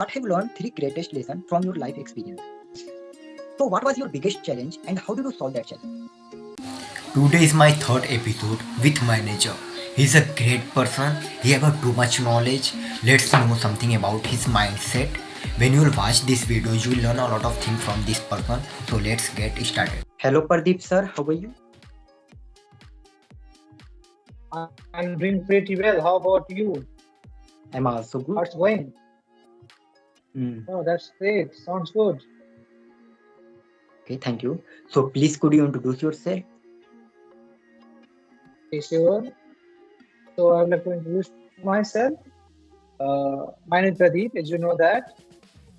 What have you learned three greatest lessons from your life experience? So, what was your biggest challenge and how did you solve that challenge? Today is my third episode with manager. He's a great person. He have too much knowledge. Let's know something about his mindset. When you will watch this video, you will learn a lot of things from this person. So let's get started. Hello, Pardeep sir. How are you? I'm doing pretty well. How about you? I'm also good. How's it going? Mm, Oh, that's great. Sounds good. okay, thank you. So, please could you introduce yourself? Okay, sure. So I would like to introduce myself. My name is Pradeep, as you know that,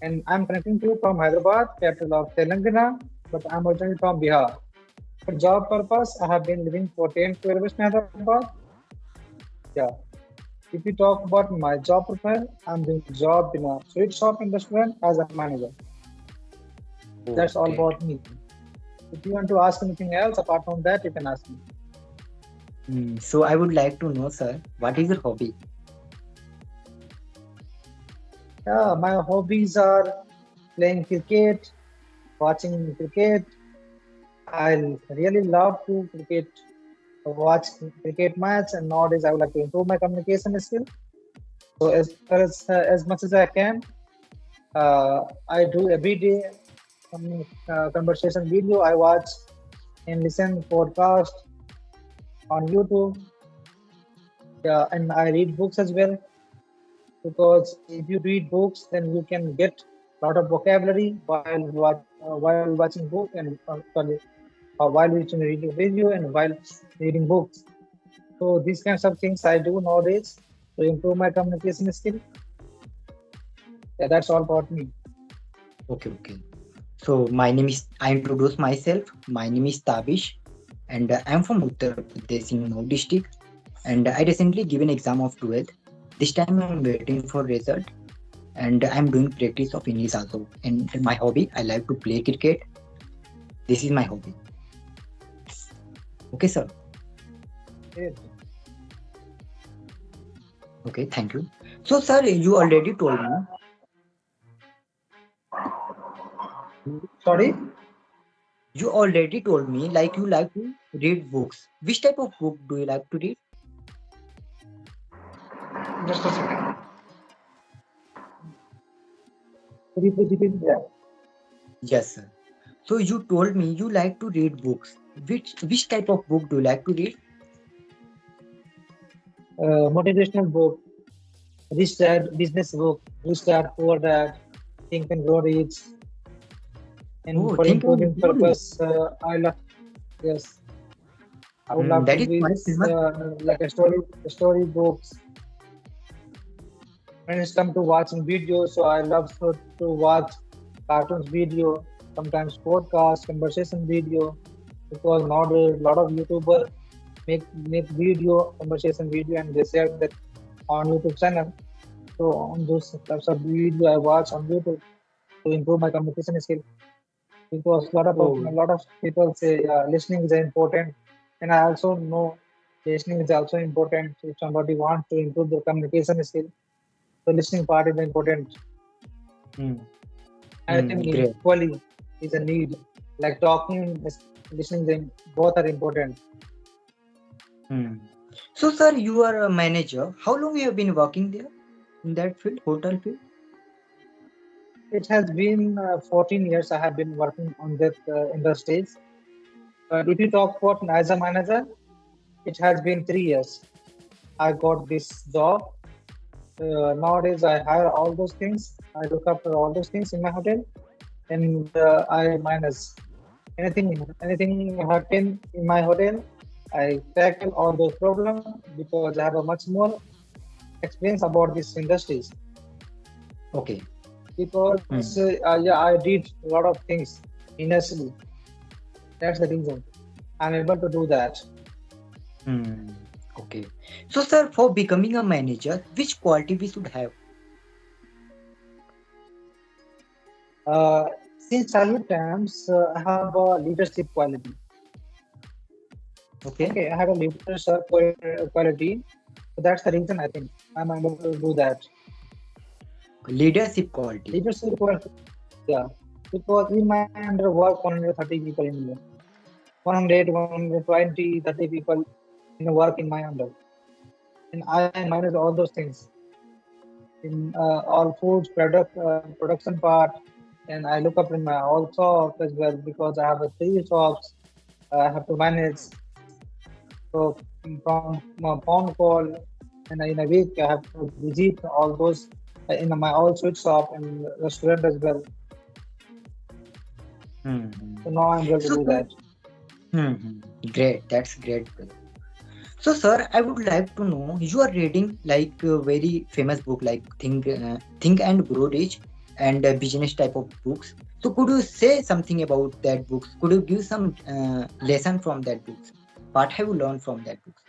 and I'm connecting to you from Hyderabad, capital of Telangana, but I'm originally from Bihar. For job purpose, I have been living for 10 to 12 years in Hyderabad. Yeah. If you talk about my job profile, I'm doing job in a sweet shop in restaurant as a manager. Oh, That's all great. about me. If you want to ask anything else apart from that, you can ask me. So, I would like to know, sir, what is your hobby? Yeah, my hobbies are playing cricket, watching cricket. I really love to watch cricket match, and nowadays I would like to improve my communication skill. So as much as I can, I do every day conversation video. I watch and listen podcast on YouTube. Yeah, and I read books as well because if you read books, then you can get a lot of vocabulary while watching book and while reading video and while reading books. So these kinds of things I do nowadays to improve my communication skill. Yeah, that's all about me. Okay. So, I introduce myself. My name is Tabish and I'm from Uttar Pradesh in Noida district. And I recently given exam of 12th. This time I'm waiting for result and I'm doing practice of English also. And my hobby, I like to play cricket. This is my hobby. Okay, sir. Yes. Okay, thank you. So, sir, you already told me. Sorry, You already told me like you like to read books. Which type of book do you like to read? just a second. Repeat that. Yes, sir. So you told me you like to read books. Which type of book do you like to read? Motivational book, rich dad business book, rich dad poor dad, think and grow rich, and Oh, for think and improving grow rich. purpose, I love yes, I would love to That is read quite famous. like a story books. When it's come to watching videos, so I love to watch cartoons video, sometimes podcast, conversation video, because nowadays a lot of YouTuber make video, conversation video, and they share that on YouTube channel. So on those types of video I watch on YouTube to improve my communication skill. Because Oh, a lot of people say listening is important, and I also know listening is also important. If somebody wants to improve their communication skill, the listening part is important. mm, I think great. equally is a need. Like talking, listening, both are important. Hmm. So, sir, you are a manager. How long you have been working there in that field, hotel field? It has been 14 years I have been working on that industries. But if you talk about as a manager, it has been 3 years. I got this job. Nowadays, I hire all those things. I look after all those things in my hotel, and I manage anything happen in my hotel. I tackle all those problems because I have a much more experience about these industries. Okay. Because Hmm. yeah, I did a lot of things initially. That's the reason I'm able to do that. Hmm. Okay. So, sir, for becoming a manager, which quality we should have? Uh, since childhood times, I have a leadership quality. Okay. Okay, I have a leadership quality. So that's the reason I think I'm able to do that. Leadership quality. Leadership quality. Yeah, because in my under work 130 people in India. 100, 120, 30 people in work in my under. And I manage all those things in all foods, production part. And I look up in my all shop as well because I have three shops I have to manage. So from my phone call and in a week I have to visit all those in my all sweet shop and restaurant as well. Hmm. So now I'm able to So, do sir, that. great. That's great. So, sir, I would like to know you are reading like a very famous book like Think and Grow Rich and business type of books. So, could you say something about that books? Could you give some lesson from that books? What have you learned from that books?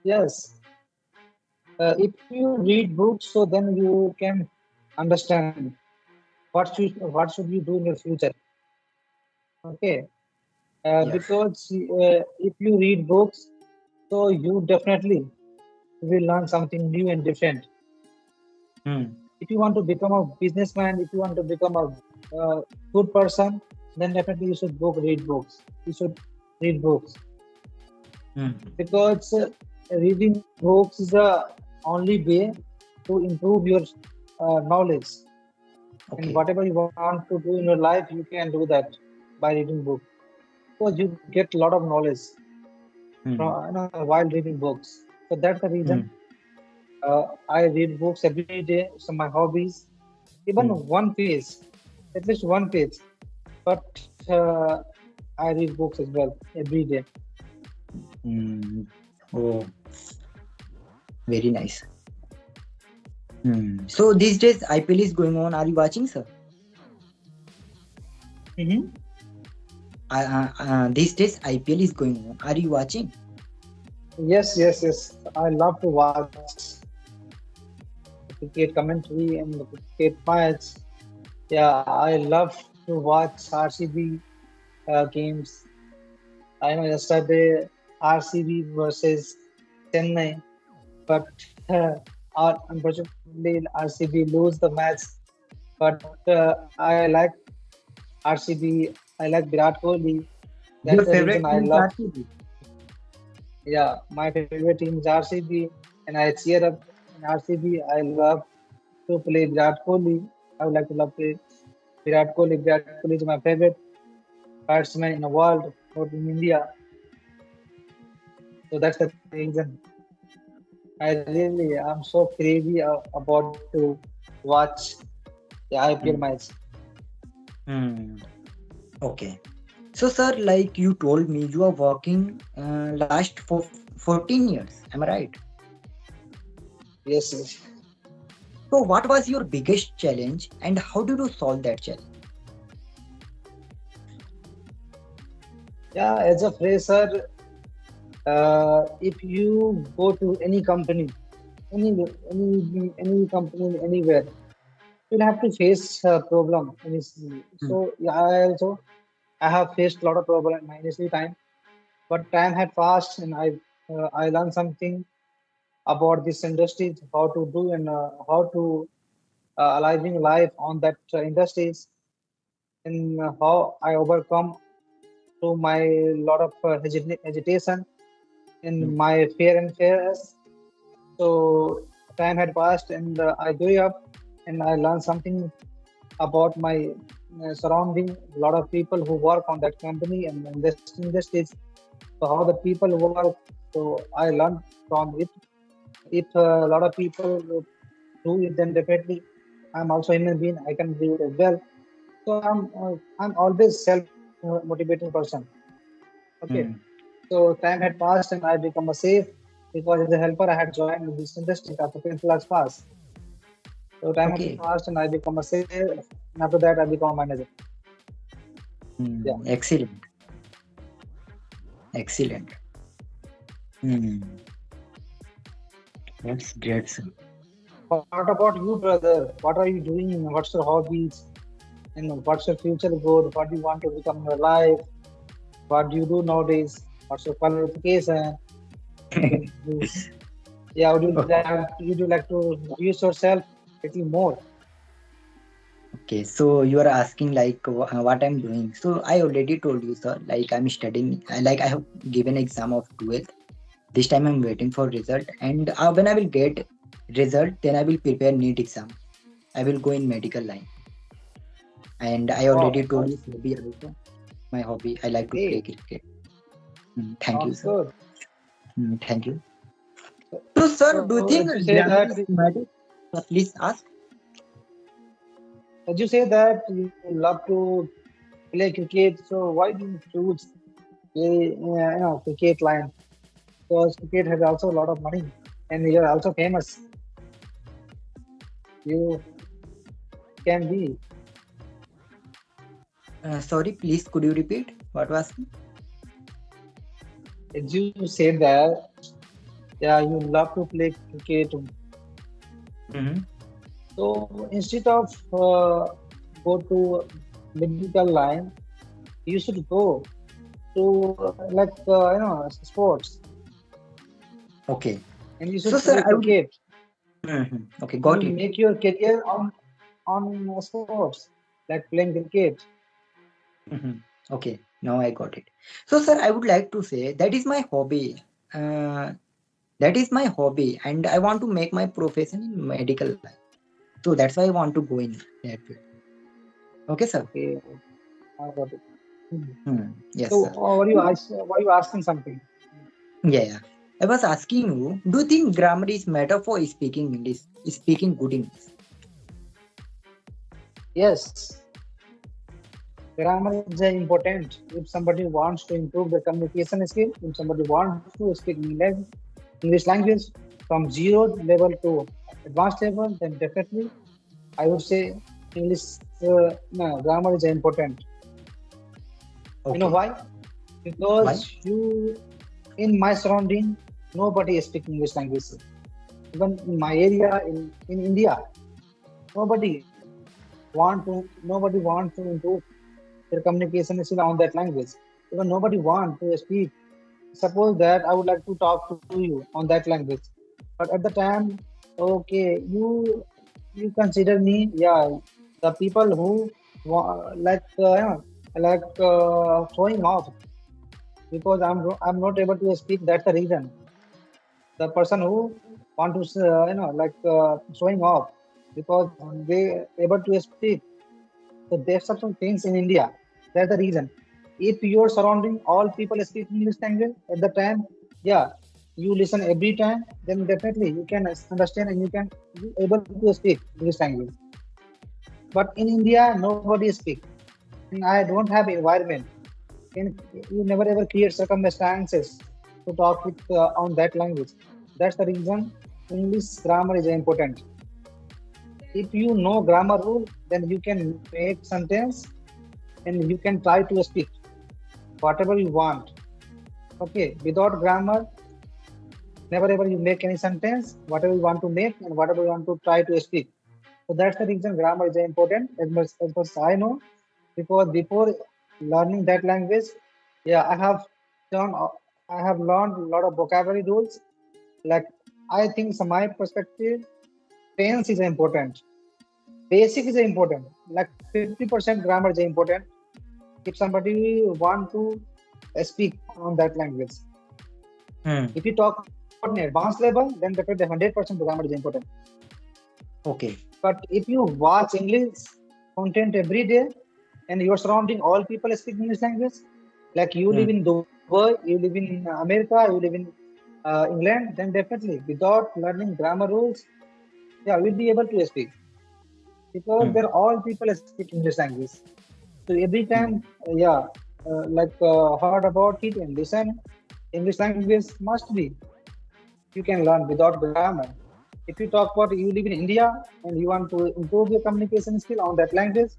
Yes, if you read books, so then you can understand what should you do in your future. Okay, Yes. because if you read books, so you definitely will learn something new and different. Hmm. If you want to become a businessman, if you want to become a good person, then definitely you should read books. You should read books Hmm. because reading books is the only way to improve your knowledge. And Okay. whatever you want to do in your life, you can do that by reading book because you get a lot of knowledge from, Hmm. while reading books. So that's the reason Hmm. I read books every day. So my hobbies, even Hmm. one page, at least one page. But I read books as well every day. Hmm. Oh, very nice. Hmm. So these days IPL is going on. Are you watching, sir? Hmm. These days IPL is going on. Are you watching? Yes, yes, yes. I love to watch cricket commentary and the cricket match. Yeah, I love to watch RCB games. I know yesterday RCB versus Chennai, but unfortunately RCB lose the match. But I like RCB. I like Virat Kohli. That's Your the reason favorite I team is love. RCB? Yeah, my favorite team is RCB, and I cheer up in RCB. I love to play Virat Kohli. I would like to love play Virat Kohli. Virat Kohli is my favorite batsman in the world, not in India. So that's the reason. I'm so crazy about to watch the IPL Hmm. match. Hmm. Okay. So, sir, like you told me, you are working last for 14 years. Am I right? Yes, yes. So, what was your biggest challenge and how did you solve that challenge? Yeah, as a fresher, if you go to any company, any any company anywhere, you'll have to face a problem initially. Hmm. So yeah, I have faced a lot of problem in my initial time, but time had passed and I learned something about this industry, how to do and how to living life on that industries and how I overcome to my lot of hesitation Hmm. in my fear and fears. So time had passed and I grew up and I learned something about my surrounding. A lot of people who work on that company and industries. So how the people work. So I learned from it. If a lot of people do it, then definitely I'm also human being. I can do it as well. So I'm always self motivating person. Okay. Hmm. So time had passed and I become a safe because as a helper I had joined this industry after 10th class pass. So time had Okay. passed and I become a safe. And after that I become a manager. Yeah. Hmm. Excellent. Excellent. Hmm. That's great, sir. What about you, brother? What are you doing? What's your hobbies? And what's your future goal? What do you want to become in your life? What do you do nowadays? What's your qualification? Could you, yeah, would you Okay. like to introduce yourself a little more? Okay, so you are asking like what I'm doing. So I already told you, sir. Like I'm studying. Like I have given exam of 12th. This time I'm waiting for result, and when I will get result, then I will prepare NEET exam. I will go in medical line, and I already Wow, told you hobby also. My hobby, I like to play hey, cricket. Thank you, sounds sir. good. Thank you. So, sir, do you So, think as you say grammar that is matter? Please ask. you love to play cricket, so why do you choose cricket line? Because cricket has also a lot of money, and you're also famous. You can be. Sorry, please, could you repeat what was? As you said that, yeah, you love to play cricket. Mm-hmm. So instead of go to medical line, you should go to sports, Okay. and you So, should sir, play I would. cricket. Okay, You got it. make your career on sports like playing cricket. hmm Okay, now I got it. So, sir, I would like to say that is my hobby. Uh, that is my hobby, and I want to make my profession in medical line. So that's why I want to go in that field. Okay, sir. Okay, I got it. Hmm. Yes, So, sir. were you asking something? Yeah, yeah. I was asking you, do you think grammar is matter for speaking English, speaking good English? Yes, grammar is important. If somebody wants to improve their communication skill, if somebody wants to speak English language from zero level to advanced level, then definitely I would say English no, grammar is important. You know Okay. why? Why? Because in my surrounding, nobody is speaking English language. Even in my area in India, nobody nobody want to improve their communication skill on that language. Even nobody want to speak. Suppose that I would like to talk to you on that language, but at the time, okay, you consider me, yeah, the people who showing off because I'm not able to speak. That's the reason. The person who want to showing off because they able to speak. So there's some things in India. That's the reason. If you're surrounding all people speak English language at the time, yeah, you listen every time, then definitely you can understand and you can be able to speak English language. But in India, nobody speak, and I don't have environment. And you never ever create circumstances to talk with on that language. That's the reason English grammar is important. If you know grammar rule, then you can make sentence and you can try to speak whatever you want. Okay, without grammar, never ever you make any sentence, whatever you want to make and whatever you want to try to speak. So that's the reason grammar is important as much as I know. Because before learning that language, yeah, done, I have learned a lot of vocabulary rules. Like I think, from my perspective, tense is important. Basic is important. Like 50% grammar is important. If somebody want to speak on that language. Hmm. If you talk about an advanced level, then definitely 100% grammar is important. Okay. But if you watch English content every day and you're surrounding all people speak English language, like you live Hmm. in Dubai, you live in America, you live in England, then definitely without learning grammar rules, yeah, we'll be able to speak because Hmm. they're all people speak English language. So every Hmm. time, yeah, heard about it and listen, English language must be you can learn without grammar. If you talk about you live in India and you want to improve your communication skill on that language,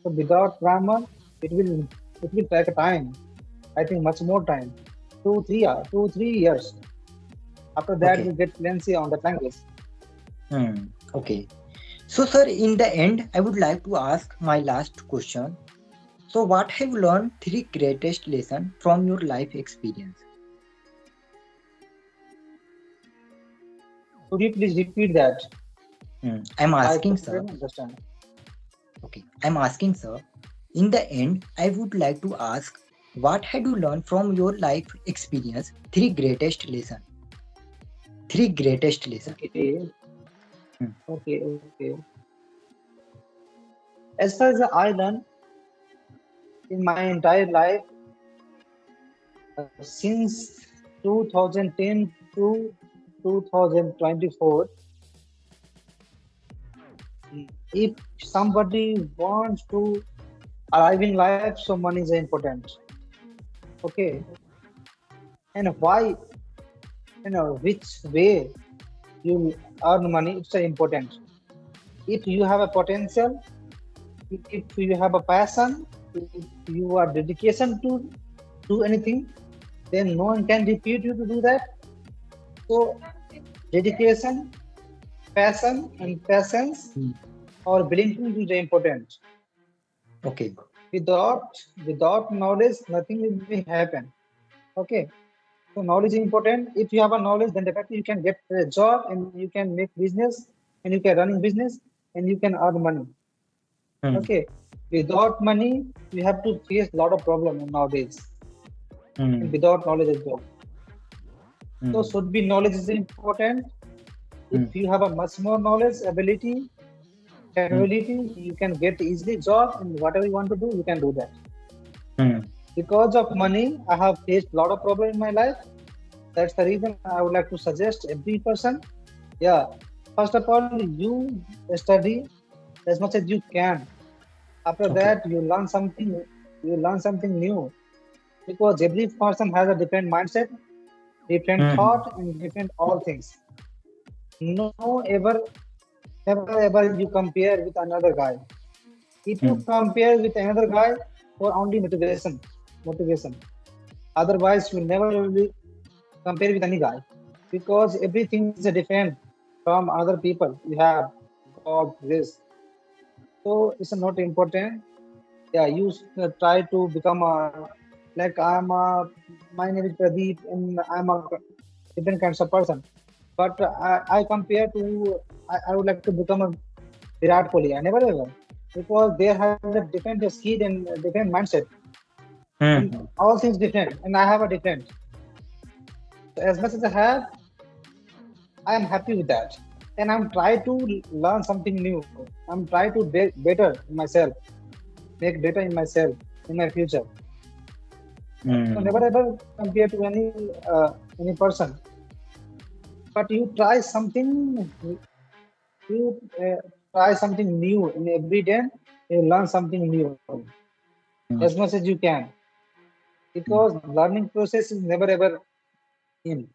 so without grammar, it will it will take a time. I think much more time, 2 3 years. After that, Okay. you get fluency on that language. Okay. So, sir, in the end, I would like to ask my last question. So, what have you learned three greatest lesson from your life experience? Could you please repeat that? I'm I asking, couldn't sir. understand. Okay, I'm asking, sir. In the end, I would like to ask, what had you learned from your life experience? Three greatest lesson. Three greatest lesson. Okay, Hmm. okay. As far as I learned in my entire life, since 2010 to 2024, if somebody wants to arrive in life, so money is important. Okay, and why, which way you earn money, it's important. If you have a potential, if you have a passion, if you are dedication to do anything, then no one can defeat you to do that. So dedication, passion, and patience Hmm. or willing to do the important. Okay. Without without knowledge, nothing will be happen. Okay. So knowledge is important. If you have a knowledge, then definitely you can get a job and you can make business and you can run in business and you can earn money. Hmm. Okay. Without money, you have to face a lot of problem nowadays and Hmm. without knowledge as well. So Hmm. should be knowledge is important. If Hmm. you have a much more knowledge, ability, Hmm. capability, you can get easily job and whatever you want to do, you can do that. Hmm. Because of money, I have faced a lot of problem in my life. That's the reason I would like to suggest every person. Yeah, first of all, you study as much as you can. After Okay. that, you learn something new. Because every person has a different mindset, different Hmm. thought, and different all things. No ever, never ever you compare with another guy. If you Hmm. compare with another guy for only motivation. Otherwise, you never will compare with any guy because everything is different from other people. You have God, this. So it's not important. Yeah, you try to become a like my name is Pradeep and I'm a different kinds of person. But I compare to I would like to become a Virat Kohli. I never ever because they have a different skill and different mindset and Hmm. all things different and I have a different. So as much as I have, I am happy with that. And I'm trying to learn something new. I'm trying to be better in myself, make better in myself in my future. So Hmm. never ever compare to any person. But you try something, you try something new in every day. You learn something new as Hmm. much as you can because learning process is never ever in.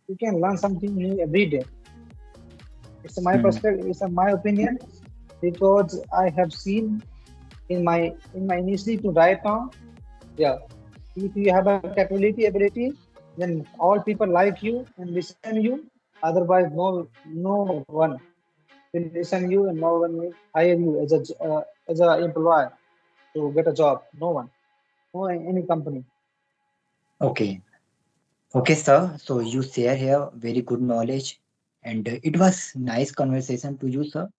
You can learn something new every day. It's my Hmm. perspective. It's my opinion because I have seen in my initially to right now. Yeah, if you have a capability, ability, then all people like you and listen you. Otherwise, no one will listen you and no one will hire you as a employee to get a job. No one, no any company. Okay. Okay, sir. So you share here very good knowledge, and it was nice conversation to you, sir.